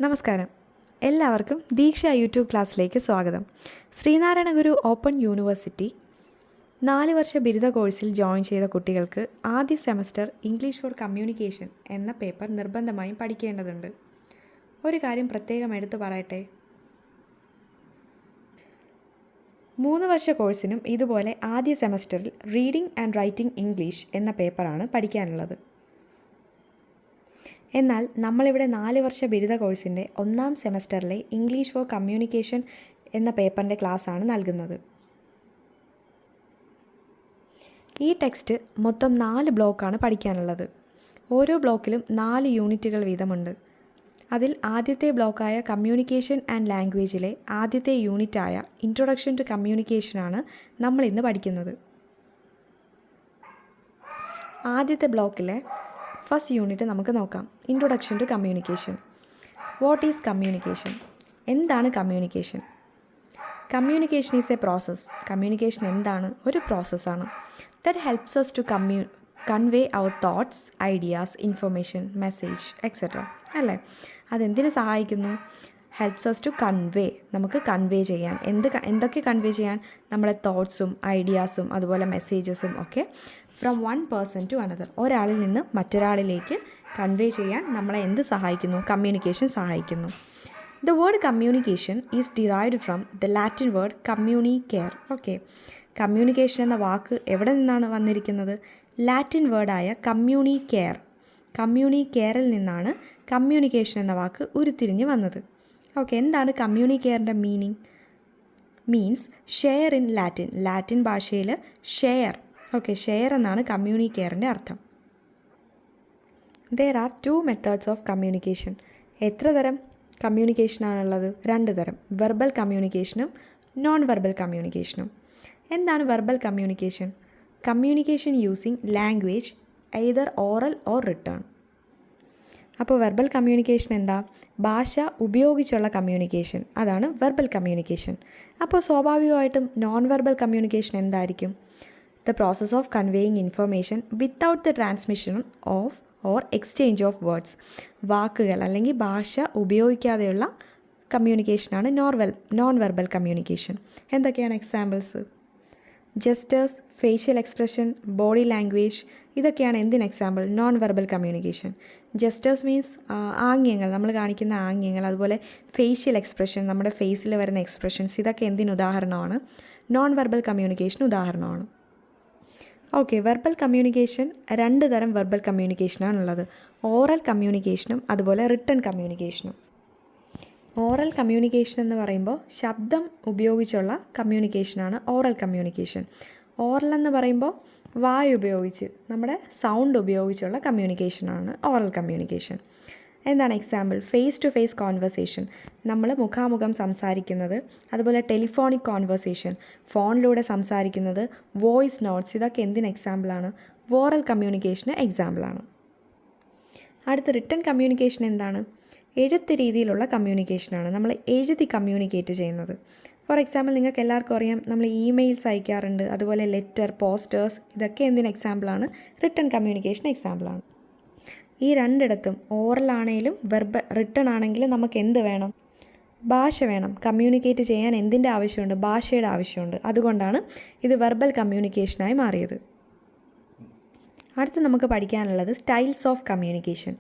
നമസ്കാരം. എല്ലാവർക്കും ദീക്ഷ യൂട്യൂബ് ക്ലാസ്സിലേക്ക് സ്വാഗതം. ശ്രീനാരായണ ഗുരു ഓപ്പൺ യൂണിവേഴ്സിറ്റി 4 വർഷ ബിരുദ കോഴ്സിൽ ജോയിൻ ചെയ്ത കുട്ടികൾക്ക് ആദ്യ സെമസ്റ്റർ ഇംഗ്ലീഷ് ഫോർ കമ്മ്യൂണിക്കേഷൻ എന്ന പേപ്പർ നിർബന്ധമായും പഠിക്കേണ്ടതുണ്ട്. ഒരു കാര്യം പ്രത്യേകം എടുത്തു പറയട്ടെ, 3 വർഷ കോഴ്സിനും ഇതുപോലെ ആദ്യ സെമസ്റ്ററിൽ റീഡിംഗ് ആൻഡ് റൈറ്റിംഗ് ഇംഗ്ലീഷ് എന്ന പേപ്പറാണ് പഠിക്കാനുള്ളത്. എന്നാൽ നമ്മളിവിടെ 4 വർഷ ബിരുദ കോഴ്സിൻ്റെ 1ാം സെമസ്റ്ററിലെ ഇംഗ്ലീഷ് ഫോർ കമ്മ്യൂണിക്കേഷൻ എന്ന പേപ്പറിൻ്റെ ക്ലാസ്സാണ് നൽകുന്നത്. ഈ ടെക്സ്റ്റ് മൊത്തം 4 ബ്ലോക്കാണ് പഠിക്കാനുള്ളത്. ഓരോ ബ്ലോക്കിലും 4 യൂണിറ്റുകൾ വീതമുണ്ട്. അതിൽ ആദ്യത്തെ ബ്ലോക്കായ കമ്മ്യൂണിക്കേഷൻ ആൻഡ് ലാംഗ്വേജിലെ ആദ്യത്തെ യൂണിറ്റായ ഇൻട്രൊഡക്ഷൻ ടു കമ്മ്യൂണിക്കേഷനാണ് നമ്മളിന്ന് പഠിക്കുന്നത്. ആദ്യത്തെ ബ്ലോക്കിലെ ഫസ്റ്റ് യൂണിറ്റ് നമുക്ക് നോക്കാം. Introduction to communication. What is communication? എന്താണ് communication? Communication is a process. Communication എന്താണ്? ഒരു പ്രോസസ്സാണ്. That helps us to convey our thoughts, ideas, information, message etcetera. അല്ലേ? അതെന്തിനു സഹായിക്കുന്നു? Helps us to convey. നമുക്ക് കൺവേ ചെയ്യാൻ എന്തൊക്കെ കൺവേ ചെയ്യാൻ? നമ്മുടെ തോട്ട്സും ഐഡിയാസും അതുപോലെ മെസ്സേജസും ഒക്കെ from one person to another, ഒരാളിൽ നിന്ന് മറ്റൊരാളിലേക്ക് കൺവേ ചെയ്യാൻ നമ്മളെ എന്ത് സഹായിക്കുന്നു? കമ്മ്യൂണിക്കേഷൻ സഹായിക്കുന്നു. The word communication is derived from the Latin word communicare. Okay, communication എന്ന വാക്ക് എവിടെ നിന്നാണ് വന്നിരിക്കുന്നത്? ലാറ്റിൻ വേർഡായ കമ്മ്യൂണിക്കെയർ. കമ്മ്യൂണിക്കെയറിൽ നിന്നാണ് കമ്മ്യൂണിക്കേഷൻ എന്ന വാക്ക് ഉരുത്തിരിഞ്ഞ് വന്നത്. ഓക്കെ, എന്താണ് കമ്മ്യൂണിക്കെയറിൻ്റെ meaning? Means share in Latin. Latin ഭാഷയിൽ ഷെയർ. ഓക്കെ, ഷെയർ എന്നാണ് കമ്മ്യൂണിക്കെയറിൻ്റെ അർത്ഥം. There are 2 methods of communication. എത്ര തരം കമ്മ്യൂണിക്കേഷനാണുള്ളത്? 2 തരം. വെർബൽ കമ്മ്യൂണിക്കേഷനും നോൺ വെർബൽ കമ്മ്യൂണിക്കേഷനും. എന്താണ് verbal communication? Communication using language either oral or written. അപ്പോൾ വെർബൽ കമ്മ്യൂണിക്കേഷൻ എന്താ? ഭാഷ ഉപയോഗിച്ചുള്ള കമ്മ്യൂണിക്കേഷൻ, അതാണ് വെർബൽ കമ്മ്യൂണിക്കേഷൻ. അപ്പോൾ സ്വാഭാവികമായിട്ടും നോൺ വെർബൽ കമ്മ്യൂണിക്കേഷൻ എന്തായിരിക്കും? The process of conveying information without the transmission of or exchange of words. വാക്കുകൾ അല്ലെങ്കിൽ ഭാഷ ഉപയോഗിക്കാതെയുള്ള കമ്മ്യൂണിക്കേഷനാണ് നോൺ വെർബൽ കമ്മ്യൂണിക്കേഷൻ. എന്തൊക്കെയാണ് examples? Gestures, facial expression, body language, ഇതൊക്കെയാണ് എന്തിന് example? Non verbal communication. Gestures means ആംഗ്യങ്ങൾ, നമ്മൾ കാണിക്കുന്ന ആംഗ്യങ്ങൾ, അതുപോലെ ഫേഷ്യൽ എക്സ്പ്രഷൻ, നമ്മുടെ ഫേസിൽ വരുന്ന എക്സ്പ്രഷൻസ്, ഇതൊക്കെ എന്തിന് ഉദാഹരണമാണ്? നോൺ വെർബൽ കമ്മ്യൂണിക്കേഷൻ ഉദാഹരണമാണ്. ഓക്കെ, വെർബൽ കമ്മ്യൂണിക്കേഷൻ 2 തരം വെർബൽ കമ്മ്യൂണിക്കേഷനാണുള്ളത്. ഓറൽ കമ്മ്യൂണിക്കേഷനും അതുപോലെ റിട്ടൺ കമ്മ്യൂണിക്കേഷനും. ഓറൽ കമ്മ്യൂണിക്കേഷൻ എന്ന് പറയുമ്പോൾ ശബ്ദം ഉപയോഗിച്ചുള്ള കമ്മ്യൂണിക്കേഷനാണ് ഓറൽ കമ്മ്യൂണിക്കേഷൻ. ഓറൽ എന്ന് പറയുമ്പോൾ വായു ഉപയോഗിച്ച്, നമ്മുടെ സൗണ്ട് ഉപയോഗിച്ചുള്ള കമ്മ്യൂണിക്കേഷനാണ് ഓറൽ കമ്മ്യൂണിക്കേഷൻ. എന്താണ് example? Face to face conversation, നമ്മൾ മുഖാമുഖം സംസാരിക്കുന്നത്, അതുപോലെ ടെലിഫോണിക് കോൺവെർസേഷൻ, ഫോണിലൂടെ സംസാരിക്കുന്നത്, വോയിസ് നോട്ട്സ്, ഇതൊക്കെ എന്തിന് എക്സാമ്പിളാണ്? ഓറൽ കമ്മ്യൂണിക്കേഷന് എക്സാമ്പിളാണ്. അടുത്ത റിട്ടൺ കമ്മ്യൂണിക്കേഷൻ എന്താണ്? എഴുത്ത് രീതിയിലുള്ള കമ്മ്യൂണിക്കേഷനാണ്. നമ്മൾ എഴുതി കമ്മ്യൂണിക്കേറ്റ് ചെയ്യുന്നത്. ഫോർ എക്സാമ്പിൾ, നിങ്ങൾക്ക് എല്ലാവർക്കും അറിയാം, നമ്മൾ ഇമെയിൽസ് അയക്കാറുണ്ട്, അതുപോലെ ലെറ്റർ, പോസ്റ്റേഴ്സ്, ഇതൊക്കെ എന്തിന് എക്സാമ്പിളാണ്? റിട്ടൺ കമ്മ്യൂണിക്കേഷൻ എക്സാമ്പിളാണ്. ഈ രണ്ടിടത്തും ഓറലാണേലും റിട്ടൺ ആണെങ്കിലും നമുക്ക് എന്ത് വേണം? ഭാഷ വേണം. കമ്മ്യൂണിക്കേറ്റ് ചെയ്യാൻ എന്തിൻ്റെ ആവശ്യമുണ്ട്? ഭാഷയുടെ ആവശ്യമുണ്ട്. അതുകൊണ്ടാണ് ഇത് വെർബൽ കമ്മ്യൂണിക്കേഷനായി മാറിയത്. അടുത്ത് നമുക്ക് പഠിക്കാനുള്ളത് സ്റ്റൈൽസ് ഓഫ് കമ്മ്യൂണിക്കേഷൻ.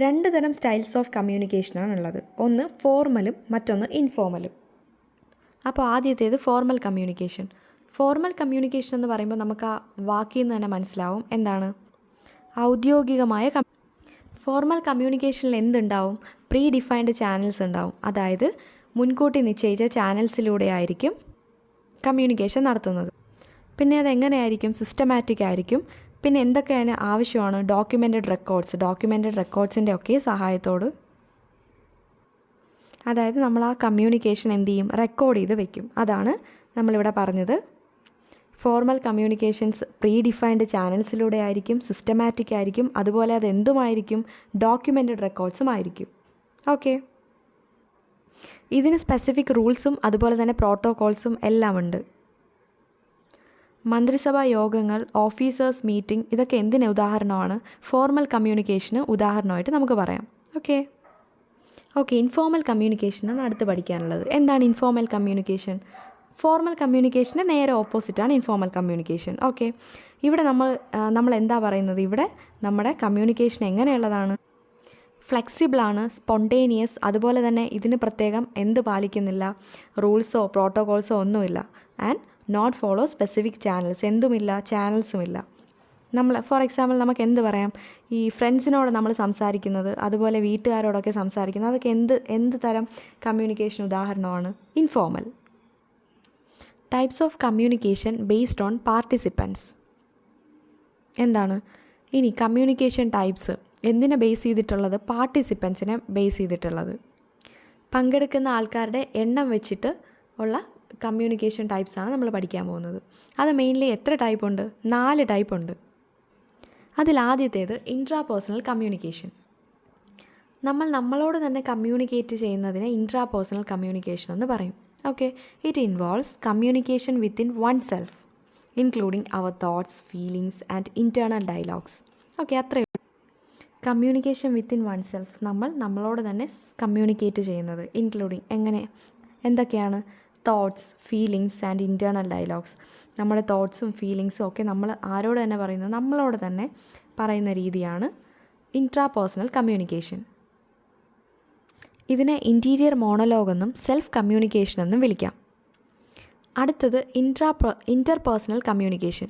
2 തരം സ്റ്റൈൽസ് ഓഫ് കമ്മ്യൂണിക്കേഷനാണുള്ളത്. ഒന്ന് ഫോർമലും മറ്റൊന്ന് ഇൻഫോർമലും. അപ്പോൾ ആദ്യത്തേത് ഫോർമൽ കമ്മ്യൂണിക്കേഷൻ. ഫോർമൽ കമ്മ്യൂണിക്കേഷൻ എന്ന് പറയുമ്പോൾ നമുക്ക് ആ വാക്കിൽ നിന്ന് തന്നെ മനസ്സിലാവും എന്താണ്? ഔദ്യോഗികമായ ഫോർമൽ കമ്മ്യൂണിക്കേഷനിൽ എന്തുണ്ടാവും? പ്രീ ഡിഫൈൻഡ് ചാനൽസ് ഉണ്ടാവും. അതായത് മുൻകൂട്ടി നിശ്ചയിച്ച ചാനൽസിലൂടെ ആയിരിക്കും കമ്മ്യൂണിക്കേഷൻ നടത്തുന്നത്. പിന്നെ അതെങ്ങനെയായിരിക്കും? സിസ്റ്റമാറ്റിക് ആയിരിക്കും. പിന്നെ എന്തൊക്കെ അതിന് ആവശ്യമാണ്? ഡോക്യുമെൻറ്റഡ് റെക്കോർഡ്സിൻ്റെ ഒക്കെ സഹായത്തോട്, അതായത് നമ്മൾ ആ കമ്മ്യൂണിക്കേഷൻ എന്ത് ചെയ്യും? റെക്കോർഡ് ചെയ്ത് വെക്കും. അതാണ് നമ്മളിവിടെ പറഞ്ഞത്. ഫോർമൽ കമ്മ്യൂണിക്കേഷൻസ് പ്രീ ഡിഫൈൻഡ് ചാനൽസിലൂടെ ആയിരിക്കും, സിസ്റ്റമാറ്റിക് ആയിരിക്കും, അതുപോലെ അതെന്തുമായിരിക്കും? ഡോക്യുമെൻറ്റഡ് റെക്കോർഡ്സും ആയിരിക്കും. ഓക്കെ, ഇതിന് സ്പെസിഫിക് റൂൾസും അതുപോലെ തന്നെ പ്രോട്ടോകോൾസും എല്ലാം ഉണ്ട്. മന്ത്രിസഭാ യോഗങ്ങൾ, ഓഫീസേഴ്സ് മീറ്റിംഗ്, ഇതൊക്കെ എന്തിന് ഉദാഹരണമാണ്? ഫോർമൽ കമ്മ്യൂണിക്കേഷന് ഉദാഹരണമായിട്ട് നമുക്ക് പറയാം. ഓക്കെ, ഓക്കെ, ഇൻഫോർമൽ കമ്മ്യൂണിക്കേഷനാണ് അടുത്ത് പഠിക്കാനുള്ളത്. എന്താണ് ഇൻഫോർമൽ കമ്മ്യൂണിക്കേഷൻ? ഫോർമൽ കമ്മ്യൂണിക്കേഷന് നേരെ ഓപ്പോസിറ്റാണ് ഇൻഫോർമൽ കമ്മ്യൂണിക്കേഷൻ. ഓക്കെ, ഇവിടെ നമ്മൾ എന്താ പറയുന്നത്? ഇവിടെ നമ്മുടെ കമ്മ്യൂണിക്കേഷൻ എങ്ങനെയുള്ളതാണ്? ഫ്ലെക്സിബിളാണ്, സ്പോണ്ടേനിയസ്, അതുപോലെ തന്നെ ഇതിന് പ്രത്യേകം എന്ത് പാലിക്കുന്നില്ല? റൂൾസോ പ്രോട്ടോകോൾസോ ഒന്നുമില്ല. And not follow specific channels, എന്തുമില്ല, ചാനൽസുമില്ല. ഫോർ എക്സാമ്പിൾ നമുക്ക് എന്ത് പറയാം? ഈ ഫ്രണ്ട്സിനോട് നമ്മൾ സംസാരിക്കുന്നത്, അതുപോലെ വീട്ടുകാരോടൊക്കെ സംസാരിക്കുന്നത്, അതൊക്കെ എന്ത് തരം കമ്മ്യൂണിക്കേഷൻ ഉദാഹരണമാണ്? Informal. Types of communication based on participants. എന്താണ് ഇനി കമ്മ്യൂണിക്കേഷൻ ടൈപ്സ്? എന്തിനെ ബേസ് ചെയ്തിട്ടുള്ളത്? പാർട്ടിസിപ്പൻസിനെ ബേസ് ചെയ്തിട്ടുള്ളത്. പങ്കെടുക്കുന്ന ആൾക്കാരുടെ എണ്ണം വെച്ചിട്ട് ഉള്ള കമ്മ്യൂണിക്കേഷൻ ടൈപ്സാണ് നമ്മൾ പഠിക്കാൻ പോകുന്നത്. അത് മെയിൻലി എത്ര ടൈപ്പ് ഉണ്ട്? 4 ടൈപ്പ് ഉണ്ട്. അതിലാദ്യത്തേത് ഇൻട്രാപേഴ്സണൽ കമ്മ്യൂണിക്കേഷൻ. നമ്മളോട് തന്നെ കമ്മ്യൂണിക്കേറ്റ് ചെയ്യുന്നതിനെ ഇൻട്രാപേഴ്സണൽ കമ്മ്യൂണിക്കേഷൻ എന്ന് പറയും. Okay, it involves communication within oneself including our thoughts, feelings and internal dialogues. Okay, അത്രയും. കമ്മ്യൂണിക്കേഷൻ വിത്തിൻ വൺ സെൽഫ്, നമ്മളോട് തന്നെ കമ്മ്യൂണിക്കേറ്റ് ചെയ്യുന്നത് ഇൻക്ലൂഡിങ് എന്തൊക്കെയാണ്? Thoughts, feelings and internal dialogues. നമ്മുടെ തോട്ട്സും ഫീലിങ്സും ഒക്കെ നമ്മൾ ആരോട് തന്നെ പറയുന്നത്? നമ്മളോട് തന്നെ പറയുന്ന രീതിയാണ് ഇൻട്രാപേഴ്സണൽ കമ്മ്യൂണിക്കേഷൻ. ഇതിനെ ഇൻറ്റീരിയർ മോണലോഗ് എന്നും സെൽഫ് കമ്മ്യൂണിക്കേഷൻ എന്നും വിളിക്കാം. അടുത്തത് ഇൻ്റർപേഴ്സണൽ കമ്മ്യൂണിക്കേഷൻ.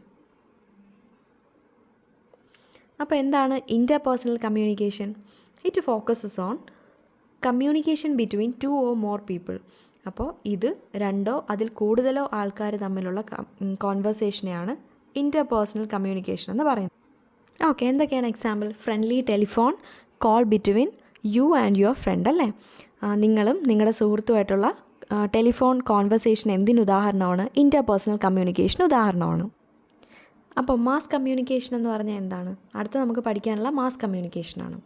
അപ്പോൾ എന്താണ് interpersonal communication? It focuses on communication between 2 or more people. അപ്പോൾ ഇത് 2 അതിൽ കൂടുതലോ ആൾക്കാർ തമ്മിലുള്ള കോൺവെർസേഷനെയാണ് ഇൻ്റർപേഴ്സണൽ കമ്മ്യൂണിക്കേഷൻ എന്ന് പറയുന്നത്. ഓക്കെ, എന്തൊക്കെയാണ് example? Friendly telephone call between you and your friend, അല്ലേ? നിങ്ങളും നിങ്ങളുടെ സുഹൃത്തുമായിട്ടുള്ള ടെലിഫോൺ കോൺവെർസേഷൻ എന്തിനുദാഹരണമാണ്? ഇൻ്റർപേഴ്സണൽ കമ്മ്യൂണിക്കേഷൻ ഉദാഹരണമാണ്. അപ്പോൾ മാസ് കമ്മ്യൂണിക്കേഷൻ എന്ന് പറഞ്ഞാൽ എന്താണ്? അടുത്ത് നമുക്ക് പഠിക്കാനുള്ള മാസ് കമ്മ്യൂണിക്കേഷനാണ്.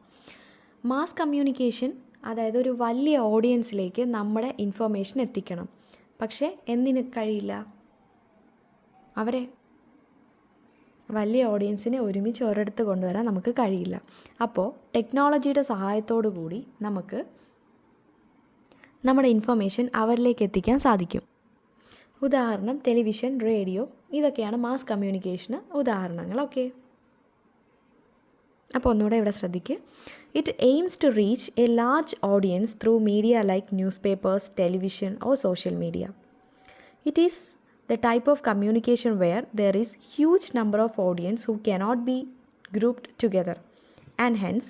മാസ് കമ്മ്യൂണിക്കേഷൻ അതായത് ഒരു വലിയ ഓഡിയൻസിലേക്ക് നമ്മുടെ ഇൻഫർമേഷൻ എത്തിക്കണം. പക്ഷേ എന്തിന് കഴിയില്ല? വലിയ ഓഡിയൻസിനെ ഒരുമിച്ച് ഒരിടത്ത് കൊണ്ടുവരാൻ നമുക്ക് കഴിയില്ല. അപ്പോൾ ടെക്നോളജിയുടെ സഹായത്തോടു കൂടി നമുക്ക് നമ്മുടെ ഇൻഫർമേഷൻ അവരിലേക്ക് എത്തിക്കാൻ സാധിക്കും. ഉദാഹരണം ടെലിവിഷൻ, റേഡിയോ, ഇതൊക്കെയാണ് മാസ് കമ്മ്യൂണിക്കേഷന് ഉദാഹരണങ്ങൾ. ഓക്കെ, അപ്പോൾ ഒന്നുകൂടെ ഇവിടെ ശ്രദ്ധിക്കുക. It aims to reach a large audience through media like newspapers, television or social media. It is the type of communication where there is huge number of audience who cannot be grouped together and hence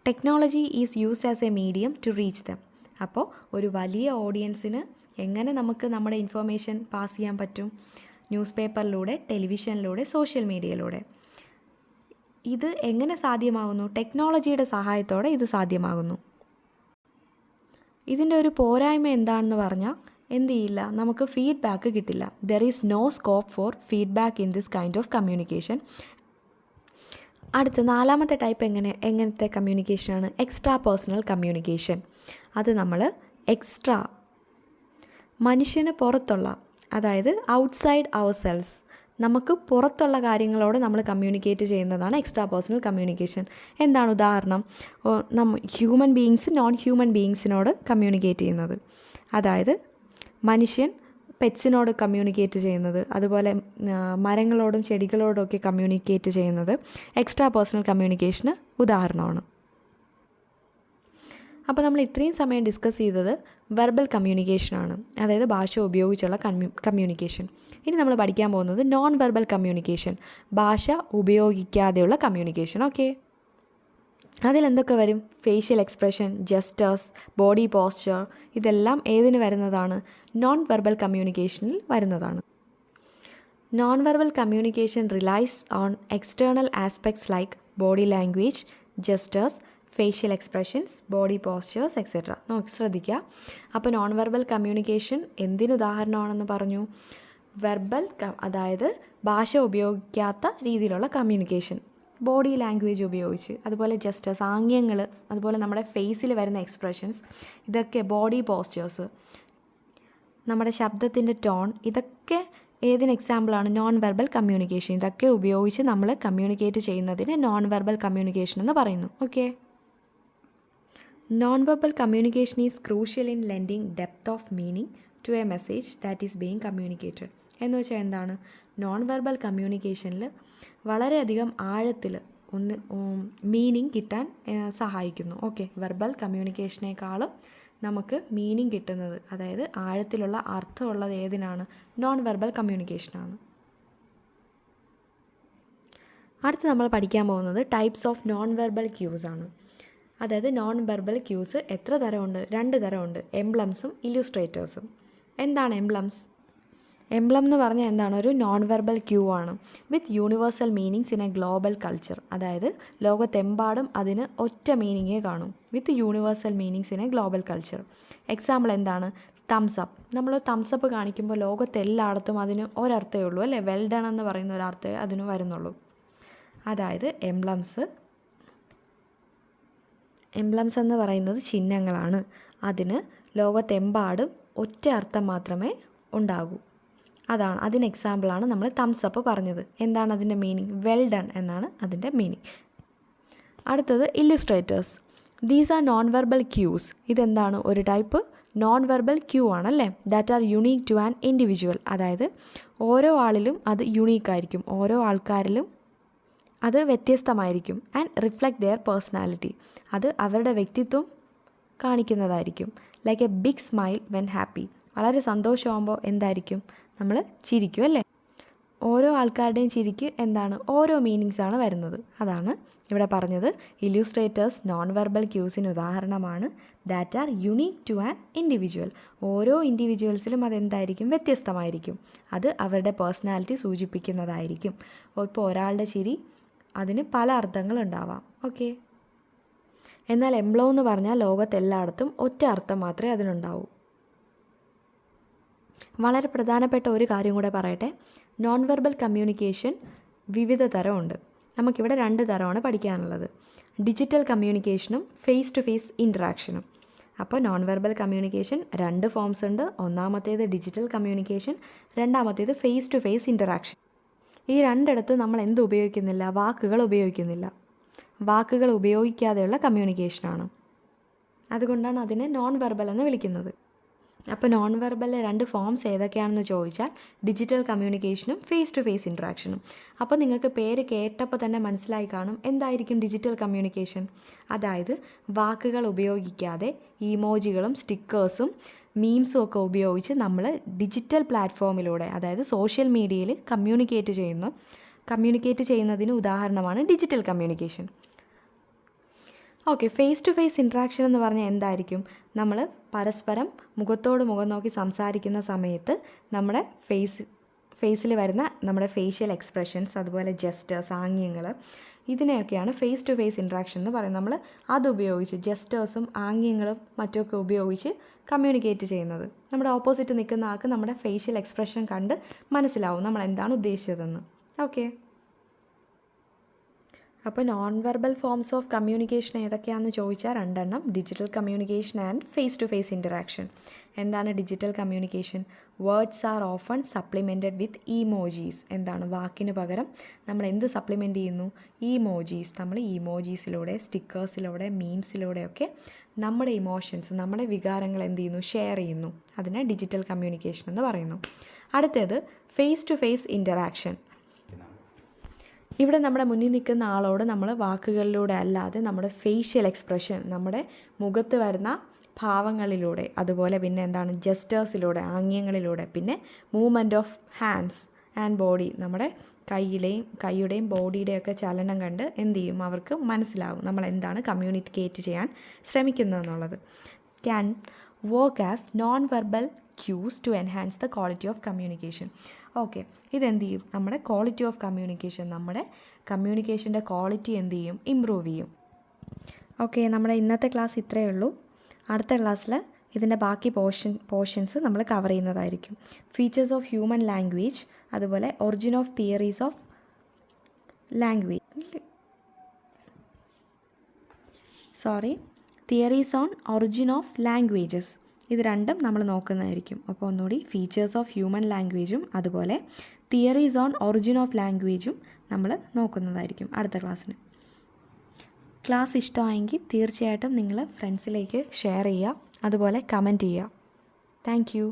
technology is used as a medium to reach them. അപ്പോൾ ഒരു വലിയ ഓഡിയൻസിന് എങ്ങനെ നമുക്ക് നമ്മുടെ information pass ചെയ്യാൻ പറ്റും? News പേപ്പറിലൂടെ, ടെലിവിഷനിലൂടെ, social മീഡിയയിലൂടെ. ഇത് എങ്ങനെ സാധ്യമാകുന്നു? ടെക്നോളജിയുടെ സഹായത്തോടെ ഇത് സാധ്യമാകുന്നു. ഇതിൻ്റെ ഒരു പോരായ്മ എന്താണെന്ന് പറഞ്ഞാൽ എന്ത് ചെയ്യില്ല? നമുക്ക് ഫീഡ്ബാക്ക് കിട്ടില്ല. There is no scope for feedback in this kind of communication. അടുത്ത 4ാമത്തെ ടൈപ്പ് എങ്ങനത്തെ കമ്മ്യൂണിക്കേഷനാണ്? Extra personal communication. അത് നമ്മൾ മനുഷ്യന് പുറത്തുള്ള, അതായത് ഔട്ട്സൈഡ് അവർ സെൽസ്, നമുക്ക് പുറത്തുള്ള കാര്യങ്ങളോട് നമ്മൾ കമ്മ്യൂണിക്കേറ്റ് ചെയ്യുന്നതാണ് എക്സ്ട്രാ പേഴ്സണൽ കമ്മ്യൂണിക്കേഷൻ. എന്താണ് ഉദാഹരണം? ഹ്യൂമൻ ബീയിങ്സ് നോൺ ഹ്യൂമൻ ബീയിങ്സിനോട് കമ്മ്യൂണിക്കേറ്റ് ചെയ്യുന്നത്, അതായത് മനുഷ്യൻ പെറ്റ്സിനോട് കമ്മ്യൂണിക്കേറ്റ് ചെയ്യുന്നത്, അതുപോലെ മരങ്ങളോടും ചെടികളോടും ഒക്കെ കമ്മ്യൂണിക്കേറ്റ് ചെയ്യുന്നത് എക്സ്ട്രാ പേഴ്സണൽ കമ്മ്യൂണിക്കേഷന് ഉദാഹരണമാണ്. അപ്പോൾ നമ്മൾ ഇത്രയും സമയം ഡിസ്കസ് ചെയ്തത് വെർബൽ കമ്മ്യൂണിക്കേഷനാണ്, അതായത് ഭാഷ ഉപയോഗിച്ചുള്ള കമ്മ്യൂണിക്കേഷൻ. ഇനി നമ്മൾ പഠിക്കാൻ പോകുന്നത് നോൺ വെർബൽ കമ്മ്യൂണിക്കേഷൻ, ഭാഷ ഉപയോഗിക്കാതെയുള്ള കമ്മ്യൂണിക്കേഷൻ. ഓക്കെ, അതിലെന്തൊക്കെ വരും? Facial expression, gestures, body posture, ഇതെല്ലാം ഏതിന് വരുന്നതാണ്? നോൺ വെർബൽ കമ്മ്യൂണിക്കേഷനിൽ വരുന്നതാണ്. Non verbal communication relies on external aspects like body language, gestures, facial expressions, body postures etcetera. ശ്രദ്ധിക്കുക. അപ്പോൾ നോൺ വെർബൽ കമ്മ്യൂണിക്കേഷൻ എന്തിനുദാഹരണമാണെന്ന് പറഞ്ഞു? വെർബൽ, അതായത് ഭാഷ ഉപയോഗിക്കാത്ത രീതിയിലുള്ള കമ്മ്യൂണിക്കേഷൻ, ബോഡി ലാംഗ്വേജ് ഉപയോഗിച്ച്, അതുപോലെ ജസ്റ്റേഴ്സ്, ആംഗ്യങ്ങൾ, അതുപോലെ നമ്മുടെ ഫേസിൽ വരുന്ന എക്സ്പ്രഷൻസ്, ഇതൊക്കെ ബോഡി പോസ്ചേഴ്സ്, നമ്മുടെ ശബ്ദത്തിൻ്റെ ടോൺ, ഇതൊക്കെ ഏതിന് എക്സാമ്പിളാണ്? Non verbal communication. ഇതൊക്കെ ഉപയോഗിച്ച് നമ്മൾ കമ്മ്യൂണിക്കേറ്റ് ചെയ്യുന്നതിന് നോൺ വെർബൽ കമ്മ്യൂണിക്കേഷൻ എന്ന് പറയുന്നു. Okay, non verbal communication is crucial in lending depth of meaning to a message that is being communicated. എന്ന് വെച്ചാൽ എന്താണ്? നോൺ വെർബൽ കമ്മ്യൂണിക്കേഷനിൽ വളരെയധികം ആഴത്തിൽ മീനിങ് കിട്ടാൻ സഹായിക്കുന്നു. ഓക്കെ, വെർബൽ കമ്മ്യൂണിക്കേഷനേക്കാളും നമുക്ക് മീനിങ് കിട്ടുന്നത്, അതായത് ആഴത്തിലുള്ള അർത്ഥമുള്ളത് ഏതിനാണ്? Non verbal കമ്മ്യൂണിക്കേഷനാണ്. അടുത്ത് നമ്മൾ പഠിക്കാൻ പോകുന്നത് types of non verbal quiz ആണ്. അതായത് നോൺ വെർബൽ ക്യൂസ് എത്ര തരമുണ്ട്? 2 തരമുണ്ട്, എംബ്ലംസും ഇല്ലുസ്ട്രേറ്റേഴ്സും. എന്താണ് എംബ്ലംസ്? എംബ്ലം എന്ന് പറഞ്ഞാൽ എന്താണ്? ഒരു നോൺ വെർബൽ ക്യൂ ആണ് with universal meanings in a global culture. അതായത് ലോകത്തെമ്പാടും അതിന് ഒറ്റ മീനിങ്ങേ കാണും, with universal meanings in a global culture. Example എന്താണ്? തംസപ്പ്. നമ്മൾ തംസപ്പ് കാണിക്കുമ്പോൾ ലോകത്തെല്ലായിടത്തും അതിന് ഒരർത്ഥമേ ഉള്ളൂ, അല്ലേ? വെൽ ഡൺ എന്ന് പറയുന്ന ഒരർത്ഥമേ അതിന് വരുന്നുള്ളൂ. അതായത് എംബ്ലംസ് എന്ന് പറയുന്നത് ചിഹ്നങ്ങളാണ്. അതിന് ലോകത്തെമ്പാടും ഒറ്റ അർത്ഥം മാത്രമേ ഉണ്ടാകൂ. അതിന് എക്സാമ്പിളാണ് നമ്മൾ തംസപ്പ് പറഞ്ഞത്. എന്താണ് അതിൻ്റെ മീനിങ്? വെൽ ഡൺ എന്നാണ് അതിൻ്റെ മീനിങ്. അടുത്തത് illustrators. These are non verbal cues. ഇതെന്താണ്? ഒരു ടൈപ്പ് നോൺ വെർബൽ ക്യൂ ആണല്ലേ. That are unique to an individual. അതായത് ഓരോ ആളിലും അത് യുണീക്കായിരിക്കും, ഓരോ ആൾക്കാരിലും അത് വ്യത്യസ്തമായിരിക്കും. And reflect their personality. അത് അവരുടെ വ്യക്തിത്വം കാണിക്കുന്നതായിരിക്കും. Like a big smile when happy. വളരെ സന്തോഷമാകുമ്പോൾ എന്തായിരിക്കും? നമ്മൾ ചിരിക്കും, അല്ലേ? ഓരോ ആൾക്കാരുടെയും ചിരിക്ക് എന്താണ്? ഓരോ മീനിങ്സാണ് വരുന്നത്. അതാണ് ഇവിടെ പറഞ്ഞത്. ഇല്ലുസ്ട്രേറ്റേഴ്സ് നോൺ വെർബൽ ക്യൂസിന് ഉദാഹരണമാണ്. That are unique to an individual. ഓരോ ഇൻഡിവിജ്വൽസിലും അതെന്തായിരിക്കും? വ്യത്യസ്തമായിരിക്കും. അത് അവരുടെ പേഴ്സണാലിറ്റി സൂചിപ്പിക്കുന്നതായിരിക്കും. ഇപ്പോൾ ഒരാളുടെ ചിരി, അതിന് പല അർത്ഥങ്ങളുണ്ടാവാം. ഓക്കെ. എന്നാൽ എംബ്ലം എന്ന് പറഞ്ഞാൽ ലോകത്തെല്ലായിടത്തും ഒറ്റ അർത്ഥം മാത്രമേ അതിനുണ്ടാവൂ. വളരെ പ്രധാനപ്പെട്ട ഒരു കാര്യം കൂടെ പറയട്ടെ. നോൺ വെർബൽ കമ്മ്യൂണിക്കേഷൻ വിവിധ തരമുണ്ട്. നമുക്കിവിടെ 2 തരമാണ് പഠിക്കാനുള്ളത്. ഡിജിറ്റൽ കമ്മ്യൂണിക്കേഷനും ഫേസ് ടു ഫേസ് ഇൻറ്ററാക്ഷനും. അപ്പോൾ നോൺ വെർബൽ കമ്മ്യൂണിക്കേഷൻ 2 ഫോംസ് ഉണ്ട്. ഒന്നാമത്തേത് ഡിജിറ്റൽ കമ്മ്യൂണിക്കേഷൻ, രണ്ടാമത്തേത് ഫേസ് ടു ഫേസ് ഇൻറ്ററാക്ഷൻ. ഈ രണ്ടിടത്ത് നമ്മൾ എന്ത് ഉപയോഗിക്കുന്നില്ല? വാക്കുകൾ ഉപയോഗിക്കുന്നില്ല. വാക്കുകൾ ഉപയോഗിക്കാതെയുള്ള കമ്മ്യൂണിക്കേഷനാണ്. അതുകൊണ്ടാണ് അതിനെ നോൺ വെർബൽ എന്ന് വിളിക്കുന്നത്. അപ്പോൾ നോൺ വെർബലിലെ 2 ഫോംസ് ഏതൊക്കെയാണെന്ന് ചോദിച്ചാൽ ഡിജിറ്റൽ കമ്മ്യൂണിക്കേഷനും ഫേസ് ടു ഫേസ് ഇൻറ്ററാക്ഷനും. അപ്പോൾ നിങ്ങൾക്ക് പേര് കേട്ടപ്പോൾ തന്നെ മനസ്സിലായി കാണും എന്തായിരിക്കും ഡിജിറ്റൽ കമ്മ്യൂണിക്കേഷൻ. അതായത് വാക്കുകൾ ഉപയോഗിക്കാതെ ഇമോജികളും സ്റ്റിക്കേഴ്സും മീംസും ഒക്കെ ഉപയോഗിച്ച് നമ്മൾ ഡിജിറ്റൽ പ്ലാറ്റ്ഫോമിലൂടെ, അതായത് സോഷ്യൽ മീഡിയയിൽ കമ്മ്യൂണിക്കേറ്റ് ചെയ്യുന്നതിന് ഉദാഹരണമാണ് digital communication. Okay, face to face interaction എന്ന് പറഞ്ഞാൽ എന്തായിരിക്കും? നമ്മൾ പരസ്പരം മുഖത്തോട് മുഖം നോക്കി സംസാരിക്കുന്ന സമയത്ത് നമ്മുടെ ഫേസിൽ വരുന്ന നമ്മുടെ ഫേഷ്യൽ എക്സ്പ്രഷൻസ്, അതുപോലെ ജസ്റ്റേഴ്സ്, ആംഗ്യങ്ങൾ, ഇതിനെയൊക്കെയാണ് ഫേസ് ടു ഫേസ് ഇൻട്രാക്ഷൻ എന്ന് പറയുന്നത്. നമ്മൾ അതുപയോഗിച്ച് ജസ്റ്റേഴ്സും ആംഗ്യങ്ങളും മറ്റുമൊക്കെ ഉപയോഗിച്ച് കമ്മ്യൂണിക്കേറ്റ് ചെയ്യുന്നത്. നമ്മുടെ ഓപ്പോസിറ്റ് നിൽക്കുന്ന ആൾക്ക് നമ്മുടെ ഫേഷ്യൽ എക്സ്പ്രഷൻ കണ്ട് മനസ്സിലാവും നമ്മൾ എന്താണ് ഉദ്ദേശിച്ചതെന്ന്. ഓക്കെ. അപ്പോൾ non verbal forms of communication ഏതൊക്കെയാണെന്ന് ചോദിച്ചാൽ 2 എണ്ണം. Digital communication and face to face interaction. എന്താണ് digital communication? Words are often supplemented with emojis. എന്താണ്? വാക്കിന് പകരം നമ്മൾ എന്ത് സപ്ലിമെൻറ്റ് ചെയ്യുന്നു? ഇമോജീസ്. നമ്മൾ ഇമോജീസിലൂടെ, സ്റ്റിക്കേഴ്സിലൂടെ, മീംസിലൂടെയൊക്കെ നമ്മുടെ ഇമോഷൻസ്, നമ്മുടെ വികാരങ്ങൾ എന്ത് ചെയ്യുന്നു? ഷെയർ ചെയ്യുന്നു. അതിനെ ഡിജിറ്റൽ കമ്മ്യൂണിക്കേഷൻ എന്ന് പറയുന്നു. അടുത്തത് ഫേസ് ടു ഫേസ് ഇൻറ്ററാക്ഷൻ. ഇവിടെ നമ്മുടെ മുന്നിൽ നിൽക്കുന്ന ആളോട് നമ്മൾ വാക്കുകളിലൂടെ അല്ലാതെ നമ്മുടെ ഫേഷ്യൽ എക്സ്പ്രഷൻ, നമ്മുടെ മുഖത്ത് വരുന്ന ഭാവങ്ങളിലൂടെ, അതുപോലെ പിന്നെ എന്താണ്? ജസ്റ്റേഴ്സിലൂടെ, ആംഗ്യങ്ങളിലൂടെ, പിന്നെ movement of hands and body, നമ്മുടെ കൈയുടെയും ബോഡിയുടെയൊക്കെ ചലനം കണ്ട് എന്ത് ചെയ്യും? അവർക്ക് മനസ്സിലാവും നമ്മൾ എന്താണ് കമ്മ്യൂണിക്കേറ്റ് ചെയ്യാൻ ശ്രമിക്കുന്നതെന്നുള്ളത്. Can work as non verbal cues to enhance the quality of communication. Okay, ഇതെന്ത് ചെയ്യും? നമ്മുടെ ക്വാളിറ്റി ഓഫ് കമ്മ്യൂണിക്കേഷൻ, നമ്മുടെ കമ്മ്യൂണിക്കേഷൻ്റെ ക്വാളിറ്റി എന്ത് ചെയ്യും? ഇമ്പ്രൂവ് ചെയ്യും. ഓക്കെ, നമ്മുടെ ഇന്നത്തെ ക്ലാസ് ഇത്രയേ ഉള്ളൂ. അടുത്ത ക്ലാസ്സിൽ ഇതിൻ്റെ ബാക്കി പോർഷൻസ് നമ്മൾ കവർ ചെയ്യുന്നതായിരിക്കും. ഫീച്ചേഴ്സ് ഓഫ് ഹ്യൂമൻ ലാംഗ്വേജ്, അതുപോലെ origin of theories of theories on origin of languages. ഇത് രണ്ടും നമ്മൾ നോക്കുന്നതായിരിക്കും. അപ്പോൾ ഒന്നുകൂടി, ഫീച്ചേഴ്സ് ഓഫ് ഹ്യൂമൻ ലാംഗ്വേജും അതുപോലെ തിയറീസ് ഓൺ ഒറിജിൻ ഓഫ് ലാംഗ്വേജും നമ്മൾ നോക്കുന്നതായിരിക്കും അടുത്ത ക്ലാസ്സിന്. ക്ലാസ് ഇഷ്ടമായെങ്കിൽ തീർച്ചയായിട്ടും നിങ്ങൾ ഫ്രണ്ട്സിലേക്ക് ഷെയർ ചെയ്യുക, അതുപോലെ കമൻറ്റ് ചെയ്യുക. Thank you.